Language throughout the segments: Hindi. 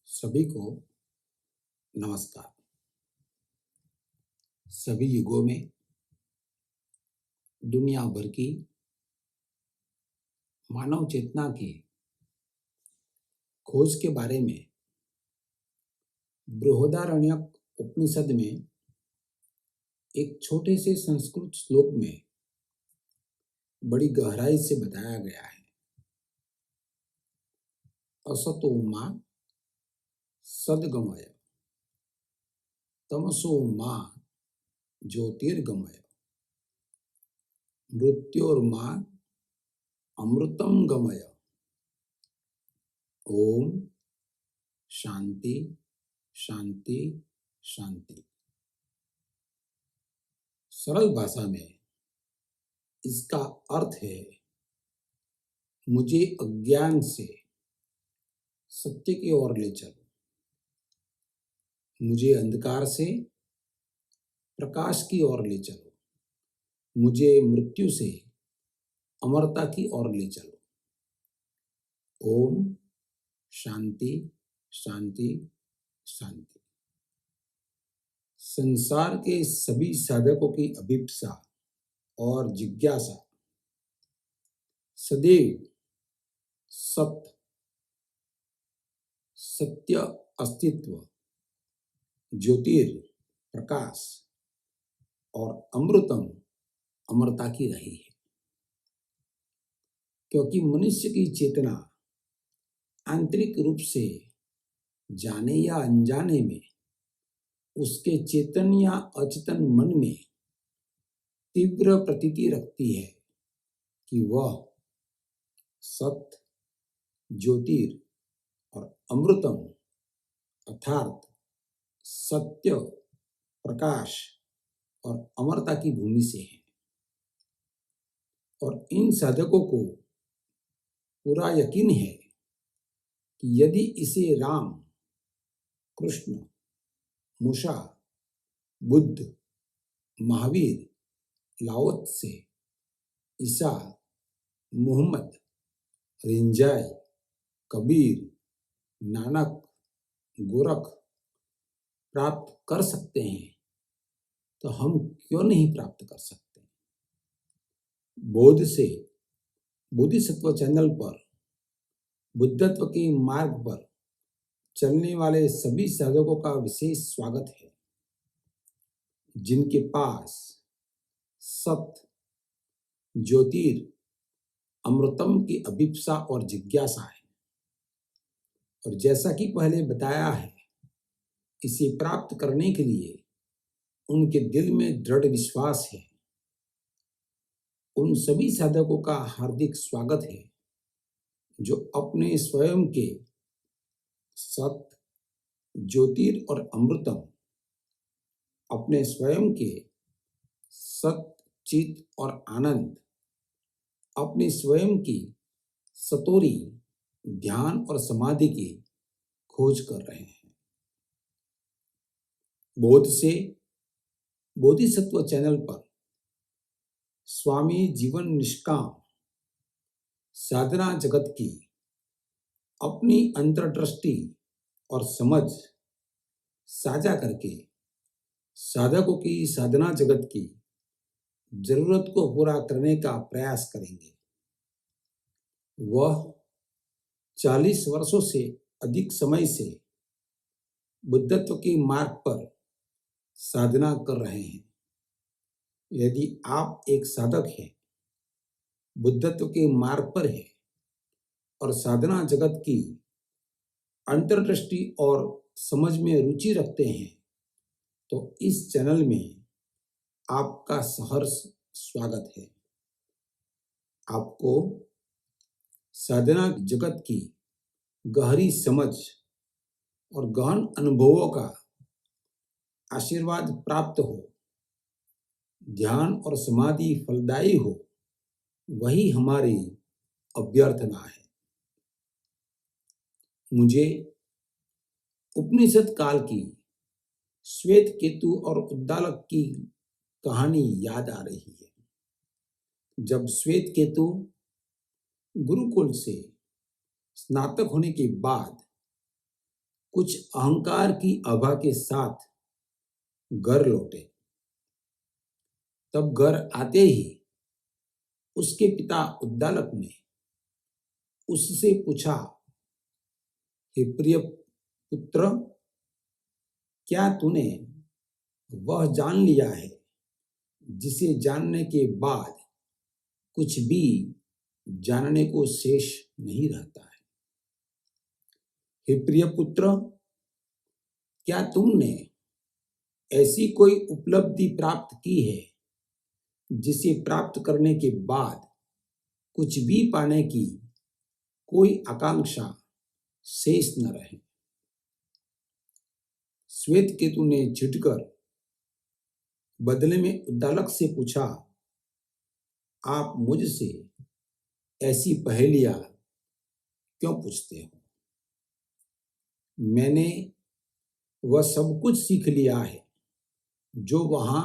सभी को नमस्कार। सभी युगों में दुनिया भर की मानव चेतना की खोज के बारे में बृहदारण्यक उपनिषद में एक छोटे से संस्कृत श्लोक में बड़ी गहराई से बताया गया है। असतो मा सद्गमय, तमसो मा ज्योतिर्गमय, मृत्योर्मा अमृतम गमय। ओम शांति शांति शांति। सरल भाषा में इसका अर्थ है, मुझे अज्ञान से सत्य की ओर ले चलो, मुझे अंधकार से प्रकाश की ओर ले चलो, मुझे मृत्यु से अमरता की ओर ले चलो। ओम शांति शांति शांति। संसार के सभी साधकों की अभिप्सा और जिज्ञासा सदैव सत्य अस्तित्व, ज्योतिर प्रकाश और अमृतम अमरता की रही है। क्योंकि मनुष्य की चेतना आंतरिक रूप से जाने या अनजाने में उसके चेतन या अचेतन मन में तीव्र प्रतीति रखती है कि वह सत्य, ज्योतिर और अमृतम अर्थात सत्य, प्रकाश और अमरता की भूमि से है। और इन साधकों को पूरा यकीन है कि यदि इसे राम, कृष्ण, मूसा, बुद्ध, महावीर, लाओ त्से, ईसा, मोहम्मद, रिंजाई, कबीर, नानक, गोरख प्राप्त कर सकते हैं तो हम क्यों नहीं प्राप्त कर सकते। बोध से बोधिसत्व चैनल पर बुद्धत्व के मार्ग पर चलने वाले सभी साधकों का विशेष स्वागत है, जिनके पास सत्य, ज्योतिर, अमृतम की अभिप्सा और जिज्ञासा है। और जैसा कि पहले बताया है, इसे प्राप्त करने के लिए उनके दिल में दृढ़ विश्वास है। उन सभी साधकों का हार्दिक स्वागत है जो अपने स्वयं के सत्य, ज्योतिर और अमृतम, अपने स्वयं के सत्य, चित और आनंद, अपनी स्वयं की सतोरी, ध्यान और समाधि की खोज कर रहे हैं। बोध से बोधिसत्व चैनल पर स्वामी जीवन निष्काम साधना जगत की अपनी अंतर्दृष्टि और समझ साझा करके साधकों की साधना जगत की जरूरत को पूरा करने का प्रयास करेंगे। वह 40 वर्षों से अधिक समय से बुद्धत्व के मार्ग पर साधना कर रहे हैं। यदि आप एक साधक हैं, बुद्धत्व के मार्ग पर है और साधना जगत की अंतर्दृष्टि और समझ में रुचि रखते हैं, तो इस चैनल में आपका सहर्ष स्वागत है। आपको साधना जगत की गहरी समझ और गहन अनुभवों का आशीर्वाद प्राप्त हो, ध्यान और समाधि फलदायी हो, वही हमारी अभ्यर्थना है। मुझे उपनिषद काल की श्वेत केतु और उद्दालक की कहानी याद आ रही है। जब श्वेत केतु गुरुकुल से स्नातक होने के बाद कुछ अहंकार की आभा के साथ घर लौटे। तब घर आते ही उसके पिता उद्दालक ने उससे पूछा, हे प्रिय पुत्र, क्या तूने वह जान लिया है जिसे जानने के बाद कुछ भी जानने को शेष नहीं रहता है? हे प्रिय पुत्र, क्या तुमने ऐसी कोई उपलब्धि प्राप्त की है जिसे प्राप्त करने के बाद कुछ भी पाने की कोई आकांक्षा शेष न रहे? श्वेत केतु ने झुककर बदले में उद्दालक से पूछा, आप मुझसे ऐसी पहेलियां क्यों पूछते हो? मैंने वह सब कुछ सीख लिया है जो वहां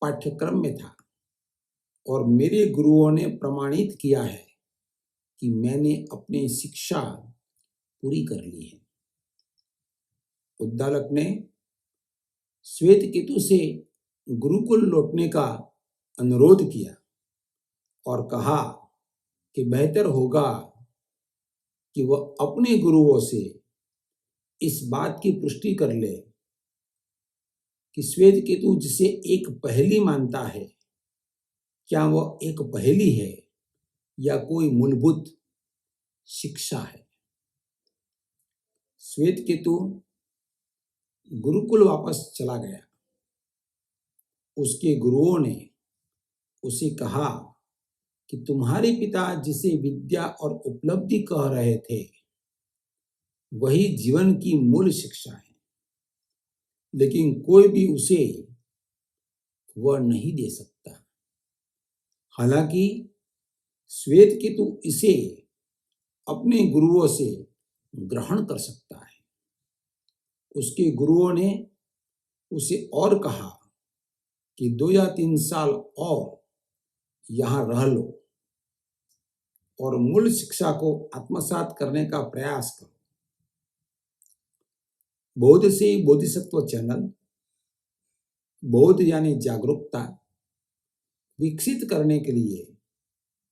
पाठ्यक्रम में था, और मेरे गुरुओं ने प्रमाणित किया है कि मैंने अपनी शिक्षा पूरी कर ली है। उद्दालक ने श्वेत केतु से गुरुकुल लौटने का अनुरोध किया और कहा कि बेहतर होगा कि वह अपने गुरुओं से इस बात की पुष्टि कर ले कि श्वेत केतु जिसे एक पहेली मानता है, क्या वह एक पहेली है या कोई मूलभूत शिक्षा है। श्वेत केतु गुरुकुल वापस चला गया। उसके गुरुओं ने उसे कहा कि तुम्हारे पिता जिसे विद्या और उपलब्धि कह रहे थे, वही जीवन की मूल शिक्षा है, लेकिन कोई भी उसे वह नहीं दे सकता। हालांकि श्वेत केतु इसे अपने गुरुओं से ग्रहण कर सकता है। उसके गुरुओं ने उसे और कहा कि 2 या 3 साल और यहाँ रह लो और मूल शिक्षा को आत्मसात करने का प्रयास करो। बोध से बोधिसत्व चैनल बोध यानी जागरूकता विकसित करने के लिए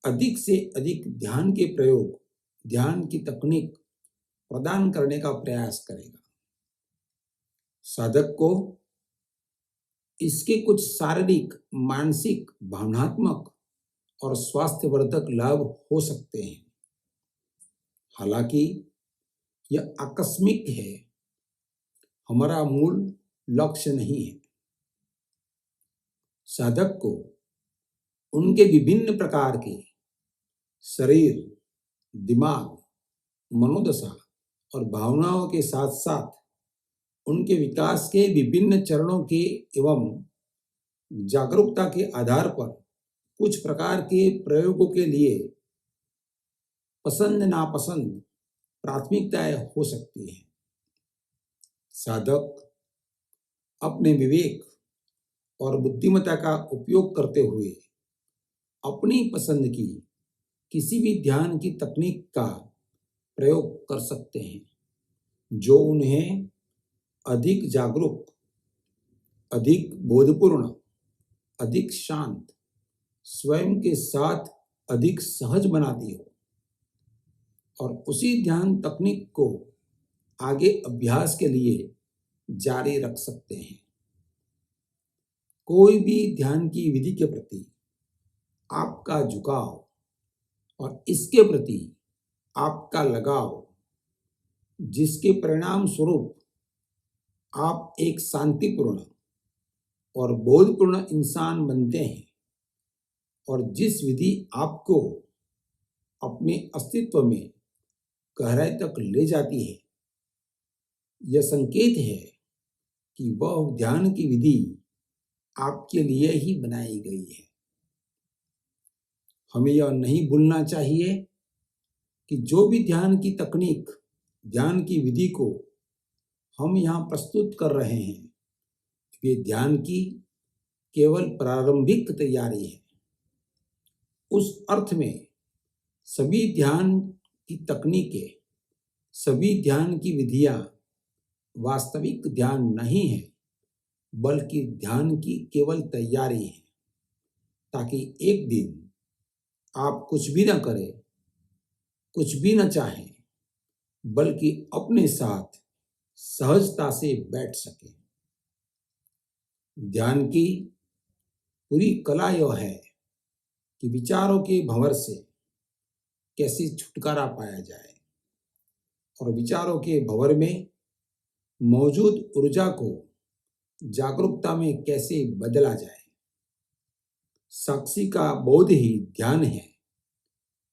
अधिक से अधिक ध्यान के प्रयोग, ध्यान की तकनीक प्रदान करने का प्रयास करेगा। साधक को इसके कुछ शारीरिक, मानसिक, भावनात्मक और स्वास्थ्यवर्धक लाभ हो सकते हैं। हालांकि यह आकस्मिक है, हमारा मूल लक्ष्य नहीं है। साधक को उनके विभिन्न प्रकार के शरीर, दिमाग, मनोदशा और भावनाओं के साथ साथ उनके विकास के विभिन्न चरणों के एवं जागरूकता के आधार पर कुछ प्रकार के प्रयोगों के लिए पसंद नापसंद प्राथमिकताएं हो सकती हैं। साधक अपने विवेक और बुद्धिमत्ता का उपयोग करते हुए अपनी पसंद की किसी भी ध्यान की तकनीक का प्रयोग कर सकते हैं जो उन्हें अधिक जागरूक, अधिक बोधपूर्ण, अधिक शांत, स्वयं के साथ अधिक सहज बनाती हो, और उसी ध्यान तकनीक को आगे अभ्यास के लिए जारी रख सकते हैं। कोई भी ध्यान की विधि के प्रति आपका झुकाव और इसके प्रति आपका लगाव, जिसके परिणाम स्वरूप आप एक शांतिपूर्ण और बोधपूर्ण इंसान बनते हैं, और जिस विधि आपको अपने अस्तित्व में गहराई तक ले जाती है, यह संकेत है कि वह ध्यान की विधि आपके लिए ही बनाई गई है। हमें यह नहीं भूलना चाहिए कि जो भी ध्यान की तकनीक, ध्यान की विधि को हम यहाँ प्रस्तुत कर रहे हैं, वे ध्यान की केवल प्रारंभिक तैयारी है। उस अर्थ में सभी ध्यान की तकनीकें, सभी ध्यान की विधियां वास्तविक ध्यान नहीं है, बल्कि ध्यान की केवल तैयारी है, ताकि एक दिन आप कुछ भी न करें, कुछ भी न चाहें, बल्कि अपने साथ सहजता से बैठ सके। ध्यान की पूरी कला यह है कि विचारों के भंवर से कैसे छुटकारा पाया जाए और विचारों के भंवर में मौजूद ऊर्जा को जागरूकता में कैसे बदला जाए। साक्षी का बोध ही ध्यान है।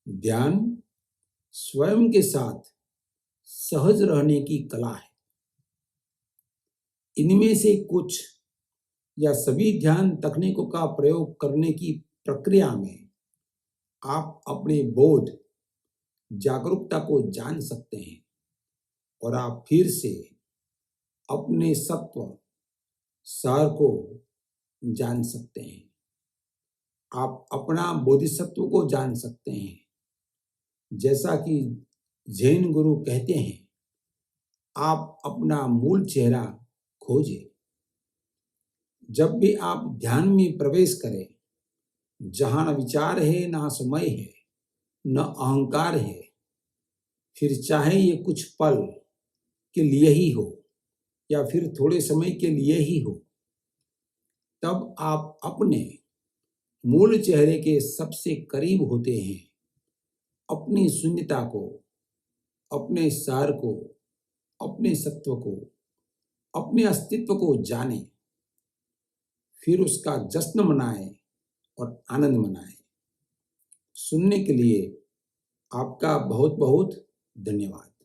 ध्यान स्वयं के साथ सहज रहने की कला है। इनमें से कुछ या सभी ध्यान तकनीकों का प्रयोग करने की प्रक्रिया में आप अपने बोध, जागरूकता को जान सकते हैं और आप फिर से अपने सत्व, सार को जान सकते हैं। आप अपना बोधिसत्व को जान सकते हैं। जैसा कि जैन गुरु कहते हैं, आप अपना मूल चेहरा खोजें। जब भी आप ध्यान में प्रवेश करें, जहां न विचार है, न समय है, न अहंकार है, फिर चाहे ये कुछ पल के लिए ही हो या फिर थोड़े समय के लिए ही हो, तब आप अपने मूल चेहरे के सबसे करीब होते हैं। अपनी शून्यता को, अपने सार को, अपने सत्व को, अपने अस्तित्व को जाने, फिर उसका जश्न मनाएं और आनंद मनाएं। सुनने के लिए आपका बहुत बहुत धन्यवाद।